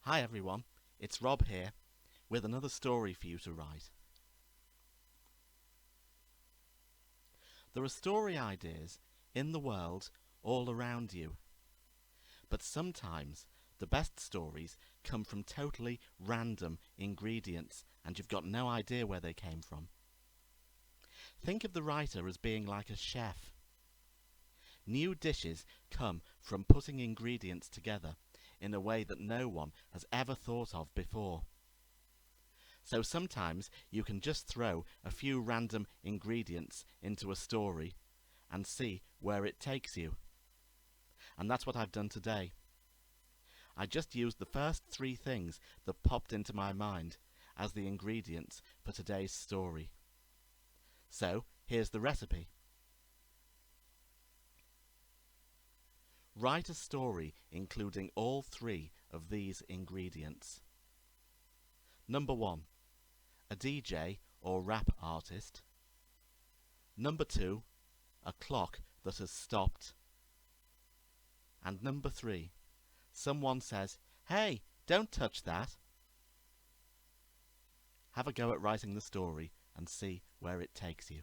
Hi everyone, it's Rob here with another story for you to write. There are story ideas in the world all around you, but sometimes the best stories come from totally random ingredients and you've got no idea where they came from. Think of the writer as being like a chef. New dishes come from putting ingredients together in a way that no one has ever thought of before. So sometimes you can just throw a few random ingredients into a story and see where it takes you. And that's what I've done today. I just used the first three things that popped into my mind as the ingredients for today's story. So here's the recipe. Write a story including all three of these ingredients. Number 1. A DJ or rap artist. Number 2. A clock that has stopped. And number 3. Someone says, "Hey, don't touch that." Have a go at writing the story and see where it takes you.